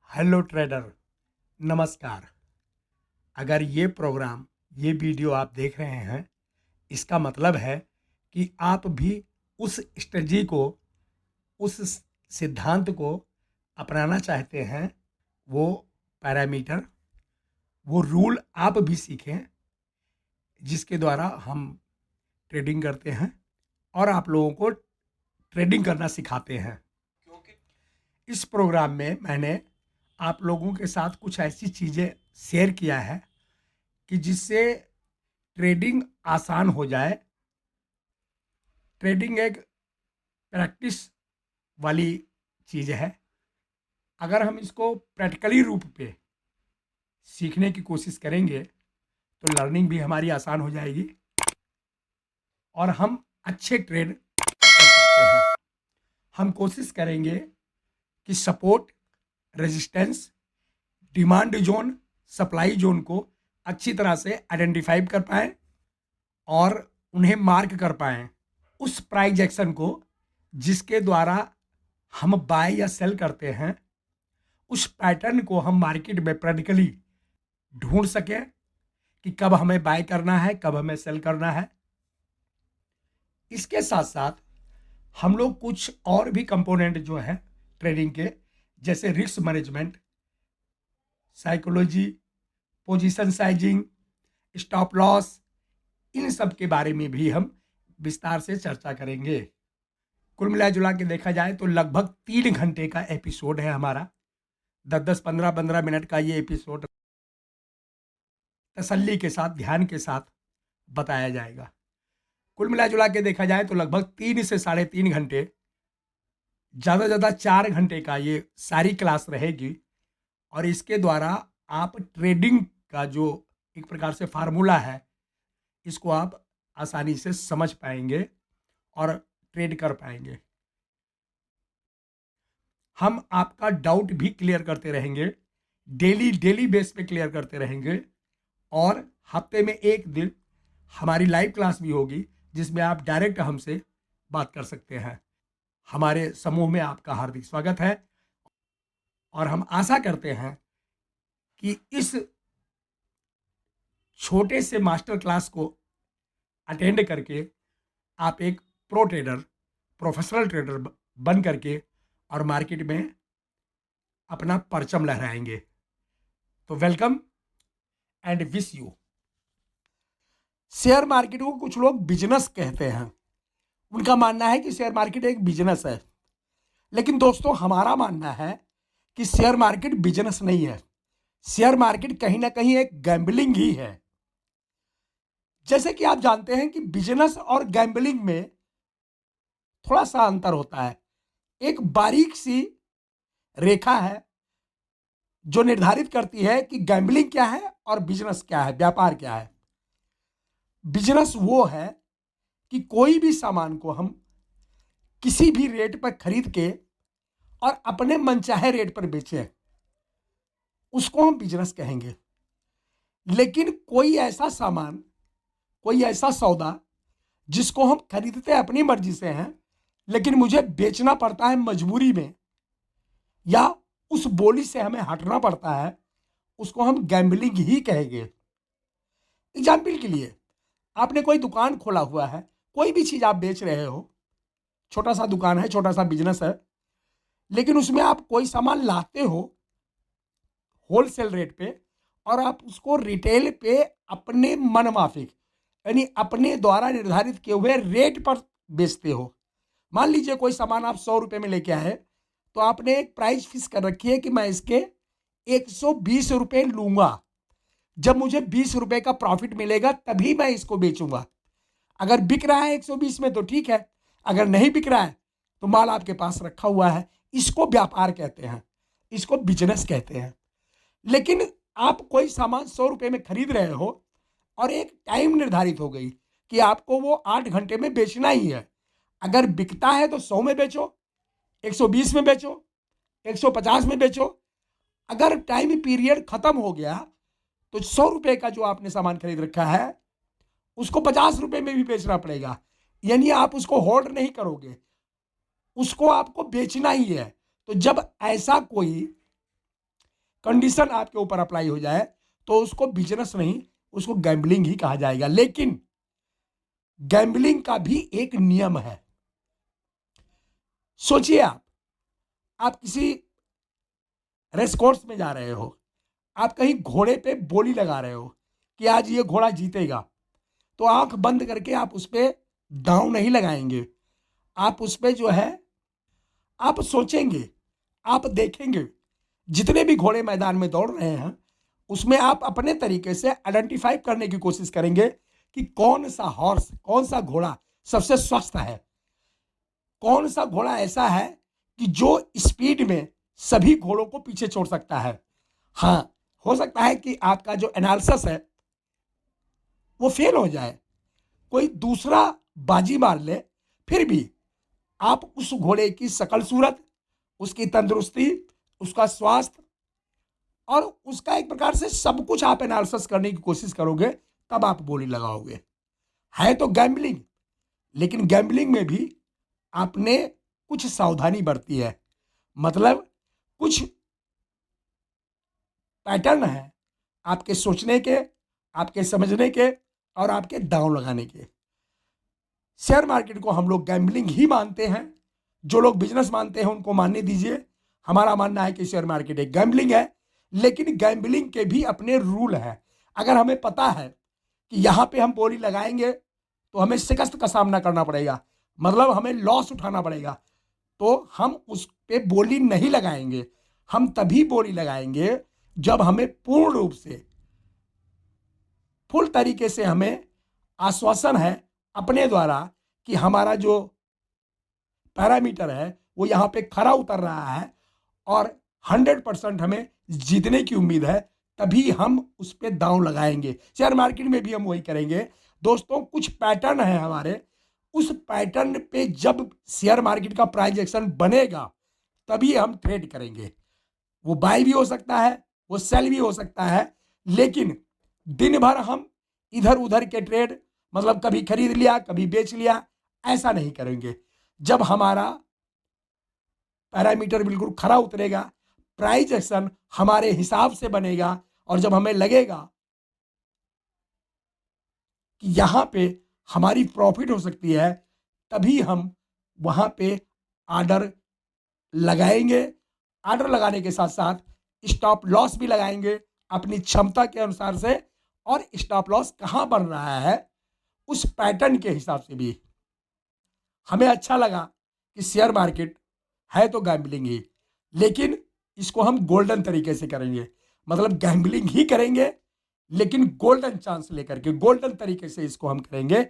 Hello trader, नमस्कार। अगर ये प्रोग्राम, ये वीडियो आप देख रहे हैं, इसका मतलब है कि आप भी उस स्ट्रेटजी को, उस सिद्धांत को अपनाना चाहते हैं। वो पैरामीटर, वो रूल आप भी सीखें, जिसके द्वारा हम ट्रेडिंग करते हैं और आप लोगों को ट्रेडिंग करना सिखाते हैं। इस प्रोग्राम में मैंने आप लोगों के साथ कुछ ऐसी चीज़ें शेयर किया है कि जिससे ट्रेडिंग आसान हो जाए। ट्रेडिंग एक प्रैक्टिस वाली चीज़ है। अगर हम इसको प्रैक्टिकली रूप पे सीखने की कोशिश करेंगे तो लर्निंग भी हमारी आसान हो जाएगी और हम अच्छे ट्रेड कर सकते हैं। हम कोशिश करेंगे कि support, resistance, demand zone, supply zone को अच्छी तरह से आइडेंटिफाई कर पाएँ और उन्हें मार्क कर पाएँ। उस प्राइस एक्शन को जिसके द्वारा हम बाय या सेल करते हैं, उस पैटर्न को हम मार्केट में प्रैक्टिकली ढूंढ सकें कि कब हमें बाय करना है, कब हमें सेल करना है। इसके साथ साथ हम लोग कुछ और भी कंपोनेंट जो है ट्रेडिंग के, जैसे risk management, psychology, position sizing, stop loss, इन सब के बारे में भी हम विस्तार से चर्चा करेंगे। कुल मिला जुला के देखा जाए तो लगभग 3 घंटे का एपिसोड है हमारा। 10-10, 15-15 मिनट का ये एपिसोड तसल्ली के साथ, ध्यान के साथ बताया जाएगा। कुल मिला जुला के देखा जाए तो लगभग 3 से 3.5 घंटे, ज़्यादा ज़्यादा 4 घंटे का ये सारी क्लास रहेगी। और इसके द्वारा आप ट्रेडिंग का जो एक प्रकार से फार्मूला है, इसको आप आसानी से समझ पाएंगे और ट्रेड कर पाएंगे। हम आपका डाउट भी क्लियर करते रहेंगे, डेली बेस पे क्लियर करते रहेंगे। और हफ्ते में एक दिन हमारी लाइव क्लास भी होगी, जिसमें आप डायरेक्ट हमसे बात कर सकते हैं। हमारे समूह में आपका हार्दिक स्वागत है और हम आशा करते हैं कि इस छोटे से मास्टर क्लास को अटेंड करके आप एक प्रो ट्रेडर, प्रोफेशनल ट्रेडर बन करके और मार्केट में अपना परचम लहराएंगे। तो welcome and wish you. Share market को कुछ लोग बिजनेस कहते हैं। उनका मानना है कि शेयर मार्केट एक बिजनेस है। लेकिन दोस्तों, हमारा मानना है कि शेयर मार्केट बिजनेस नहीं है। शेयर मार्केट कहीं ना कहीं एक गैम्बलिंग ही है। जैसे कि आप जानते हैं कि बिजनेस और गैम्बलिंग में थोड़ा सा अंतर होता है। एक बारीक सी रेखा है जो निर्धारित करती है कि गैम्बलिंग क्या है और बिजनेस क्या है, व्यापार क्या है। बिजनेस वो है कि कोई भी सामान को हम किसी भी रेट पर खरीद के और अपने मनचाहे रेट पर बेचें, उसको हम बिजनेस कहेंगे। लेकिन कोई ऐसा सामान, कोई ऐसा सौदा जिसको हम खरीदते अपनी मर्जी से हैं, लेकिन मुझे बेचना पड़ता है मजबूरी में, या उस बोली से हमें हटना पड़ता है, उसको हम गैम्बलिंग ही कहेंगे। एग्जाम्पल के लिए, आपने कोई दुकान खोला हुआ है, कोई भी चीज़ आप बेच रहे हो, छोटा सा दुकान है, छोटा सा बिजनेस है, लेकिन उसमें आप कोई सामान लाते हो होलसेल रेट पे और आप उसको रिटेल पे अपने मन माफिक, यानी अपने द्वारा निर्धारित किए हुए रेट पर बेचते हो। मान लीजिए कोई सामान आप 100 रुपये में लेके आए, तो आपने एक प्राइस फिक्स कर रखी है कि मैं इसके 120 रुपये लूंगा। जब मुझे 20 रुपये का प्रॉफिट मिलेगा तभी मैं इसको बेचूंगा। अगर बिक रहा है 120 में तो ठीक है, अगर नहीं बिक रहा है तो माल आपके पास रखा हुआ है। इसको व्यापार कहते हैं, इसको बिजनेस कहते हैं। लेकिन आप कोई सामान 100 रुपये में खरीद रहे हो और एक टाइम निर्धारित हो गई कि आपको वो 8 घंटे में बेचना ही है। अगर बिकता है तो 100 में बेचो, 120 में बेचो, 150 में बेचो। अगर टाइम पीरियड खत्म हो गया तो 100 रुपये का जो आपने सामान खरीद रखा है उसको 50 रुपये में भी बेचना पड़ेगा। यानी आप उसको होल्ड नहीं करोगे, उसको आपको बेचना ही है। तो जब ऐसा कोई कंडीशन आपके ऊपर अप्लाई हो जाए तो उसको बिजनेस नहीं, उसको गैम्बलिंग ही कहा जाएगा। लेकिन गैम्बलिंग का भी एक नियम है। सोचिए, आप किसी रेस कोर्स में जा रहे हो, आप कहीं घोड़े पे बोली लगा रहे हो कि आज ये घोड़ा जीतेगा, तो आंख बंद करके आप उस पर दांव नहीं लगाएंगे। आप उस पर जो है आप सोचेंगे, आप देखेंगे, जितने भी घोड़े मैदान में दौड़ रहे हैं उसमें आप अपने तरीके से आइडेंटिफाई करने की कोशिश करेंगे कि कौन सा हॉर्स, कौन सा घोड़ा सबसे स्वस्थ है, कौन सा घोड़ा ऐसा है कि जो स्पीड में सभी घोड़ों को पीछे छोड़ सकता है। हाँ, हो सकता है कि आपका जो एनालिसिस है वो फेल हो जाए, कोई दूसरा बाजी मार ले, फिर भी आप उस घोड़े की शकल सूरत, उसकी तंदुरुस्ती, उसका स्वास्थ्य और उसका एक प्रकार से सब कुछ आप एनालिसिस करने की कोशिश करोगे, तब आप बोली लगाओगे। है तो गैम्बलिंग, लेकिन गैम्बलिंग में भी आपने कुछ सावधानी बरती है। मतलब कुछ पैटर्न है आपके सोचने के, आपके समझने के और आपके दांव लगाने के। शेयर मार्केट को हम लोग गैम्बलिंग ही मानते हैं। जो लोग बिजनेस मानते हैं उनको मानने दीजिए। हमारा मानना है कि शेयर मार्केट एक गैम्बलिंग है, लेकिन गैम्बलिंग के भी अपने रूल हैं। अगर हमें पता है कि यहाँ पे हम बोली लगाएंगे तो हमें शिकस्त का सामना करना पड़ेगा, मतलब हमें लॉस उठाना पड़ेगा, तो हम उस पे बोली नहीं लगाएंगे। हम तभी बोली लगाएंगे जब हमें पूर्ण रूप से, फुल तरीके से हमें आश्वासन है अपने द्वारा कि हमारा जो पैरामीटर है वो यहाँ पे खरा उतर रहा है और 100% हमें जीतने की उम्मीद है, तभी हम उस पर दांव लगाएंगे। शेयर मार्केट में भी हम वही करेंगे। दोस्तों, कुछ पैटर्न है हमारे, उस पैटर्न पे जब शेयर मार्केट का प्राइस एक्शन बनेगा तभी हम ट्रेड करेंगे। वो बाय भी हो सकता है, वो सेल भी हो सकता है, लेकिन दिन भर हम इधर उधर के ट्रेड, मतलब कभी खरीद लिया कभी बेच लिया, ऐसा नहीं करेंगे। जब हमारा पैरामीटर बिल्कुल खरा उतरेगा, प्राइस एक्शन हमारे हिसाब से बनेगा और जब हमें लगेगा कि यहाँ पे हमारी प्रॉफिट हो सकती है, तभी हम वहाँ पे आर्डर लगाएंगे। आर्डर लगाने के साथ साथ स्टॉप लॉस भी लगाएंगे अपनी क्षमता के अनुसार से, और स्टॉप लॉस कहाँ बन रहा है उस पैटर्न के हिसाब से भी। हमें अच्छा लगा कि शेयर मार्केट है तो गैम्बलिंग ही, लेकिन इसको हम गोल्डन तरीके से करेंगे। मतलब गैम्बलिंग ही करेंगे, लेकिन गोल्डन चांस लेकर के, गोल्डन तरीके से इसको हम करेंगे।